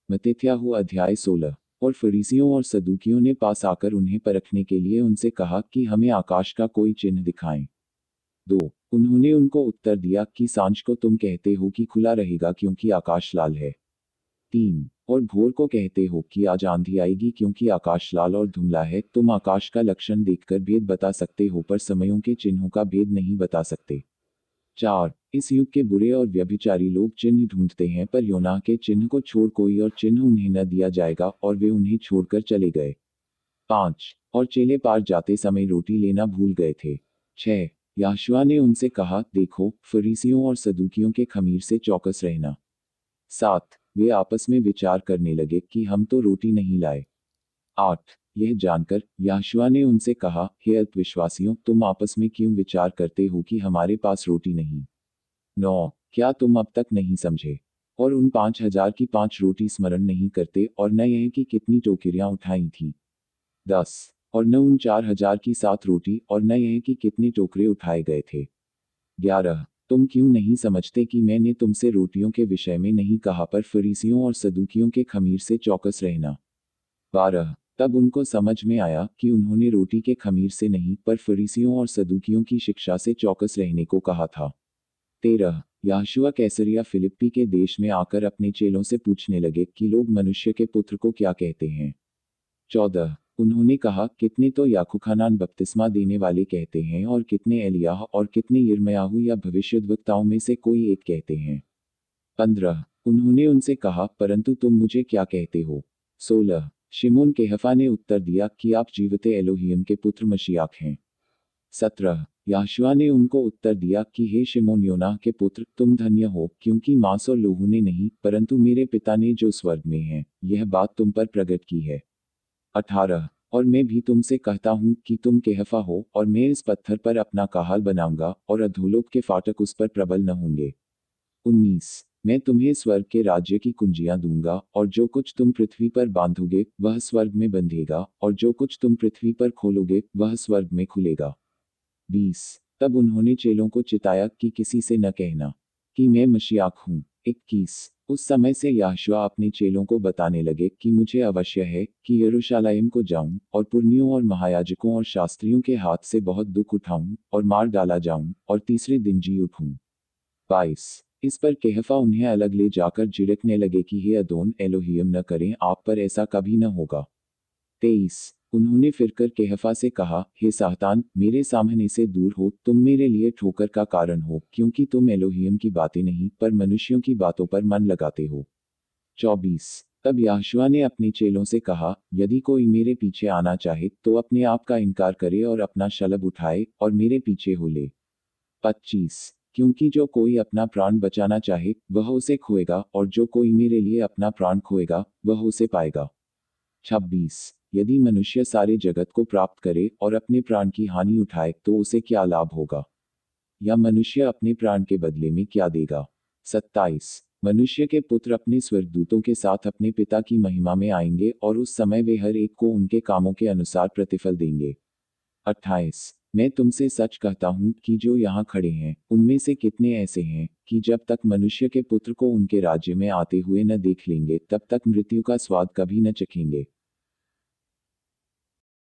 मत्तेत्याहु अध्याय 16। और फरीसियों और सदूकियों ने पास आकर उन्हें परखने के लिए उनसे कहा कि हमें आकाश का कोई चिन्ह दिखाएं। 2। उन्होंने उनको उत्तर दिया कि सांझ को तुम कहते हो कि खुला रहेगा क्योंकि आकाश लाल है। 3। और भोर को कहते हो कि आज आंधी आएगी क्योंकि आकाश लाल और धुंधला है। तुम आकाश का लक्षण देखकर भेद बता सकते हो पर समयों के चिन्हों का भेद नहीं बता सकते। 4। इस युग के बुरे और व्यभिचारी लोग चिन्ह ढूंढते हैं पर योनाह के चिन्ह को छोड़ कोई और चिन्ह उन्हें न दिया जाएगा और वे उन्हें छोड़कर चले गए। 5। और चेले पार जाते समय रोटी लेना भूल गए थे। 6। यहोशुआ ने उनसे कहा, देखो, फरीसियों और सदूकियों के खमीर से चौकस रहना। 7। वे आपस में विचार करने लगे कि हम तो रोटी नहीं लाए। 8। यह जानकर यहोशुआ ने उनसे कहा, हे अल्पविश्वासियों, तुम आपस में क्यों विचार करते हो कि हमारे पास रोटी नहीं। 9। क्या तुम अब तक नहीं समझे? और उन 5,000 की 5 रोटी स्मरण नहीं करते और न यह कि कितनी टोकरियां उठाई थी। 10। और न उन 4,000 की 7 रोटी और न यह कि कितने टोकरे उठाए गए थे। 11। तुम क्यों नहीं समझते कि मैंने तुमसे रोटियों के विषय में नहीं कहा पर फरीसियों और सदूकियों के खमीर से चौकस रहना। 12। तब उनको समझ में आया कि उन्होंने रोटी के खमीर से नहीं पर फरीसियों और सदूकियों की शिक्षा से चौकस रहने को कहा था। 13। यहोशुआ कैसरिया फिलिप्पी के देश में आकर अपने चेलों से पूछने लगे कि लोग मनुष्य के पुत्र को क्या कहते हैं। 14। उन्होंने कहा, कितने तो याकूब बपतिस्मा देने वाले कहते हैं और कितने एलियाह और कितने यिर्मयाहू या भविष्यद्वक्ताओं में से कोई एक कहते हैं। 15। उन्होंने उनसे कहा, परंतु तुम मुझे क्या कहते हो। 16। शिमोन केहफा ने उत्तर दिया कि आप जीवते एलोहियम के पुत्र मशीयाक हैं। 17। यहोशुआ ने उनको उत्तर दिया कि हे शिमोन योनाह के पुत्र, तुम धन्य हो क्योंकि मांस और लोहू ने नहीं परंतु मेरे पिता ने जो स्वर्ग में है यह बात तुम पर प्रकट की है। 18। और मैं भी तुमसे कहता हूँ कि तुम केहफा हो और मैं इस पत्थर पर अपना काहल बनाऊंगा और अधोलोक के फाटक उस पर प्रबल न होंगे। 19। मैं तुम्हें स्वर्ग के राज्य की कुंजियां दूंगा और जो कुछ तुम पृथ्वी पर बांधोगे वह स्वर्ग में बंधेगा और जो कुछ तुम पृथ्वी पर खोलोगे वह स्वर्ग में खुलेगा। 20। तब उन्होंने चेलों को चिताया कि किसी से न कहना कि मैं मशीयाक हूँ। 21। उस समय से यहोशुआ अपने चेलों को बताने लगे कि मुझे अवश्य है कि यरूशलेम को जाऊं और पुरनियों और महायाजकों और शास्त्रियों के हाथ से बहुत दुख उठाऊं और मार डाला जाऊं और तीसरे दिन जी उठूं। 22। इस पर केहफा उन्हें अलग ले जाकर झिड़कने लगे कि हे अदोन एलोहियम न करें, आप पर ऐसा कभी न होगा। 23। उन्होंने फिरकर केहफा से कहा, हे साहतान, मेरे सामने से दूर हो, तुम मेरे लिए ठोकर का कारण हो क्योंकि तुम एलोहियम की बातें नहीं पर मनुष्यों की बातों पर मन लगाते हो। 24। तब यहोशुआ ने अपने चेलों से कहा, यदि कोई मेरे पीछे आना चाहे तो अपने आप का इनकार करे और अपना शलब उठाए और मेरे पीछे हो ले। 25। क्योंकि जो कोई अपना प्राण बचाना चाहे वह उसे खोएगा और जो कोई मेरे लिए अपना प्राण खोएगा वह उसे पाएगा। 26। यदि मनुष्य सारे जगत को प्राप्त करे और अपने प्राण की हानि उठाए तो उसे क्या लाभ होगा, या मनुष्य अपने प्राण के बदले में क्या देगा। 27। मनुष्य के पुत्र अपने स्वर्गदूतों के साथ अपने पिता की महिमा में आएंगे और उस समय वे हर एक को उनके कामों के अनुसार प्रतिफल देंगे। 28। मैं तुमसे सच कहता हूँ कि जो यहाँ खड़े हैं उनमें से कितने ऐसे हैं कि जब तक मनुष्य के पुत्र को उनके राज्य में आते हुए न देख लेंगे तब तक मृत्यु का स्वाद कभी न चखेंगे।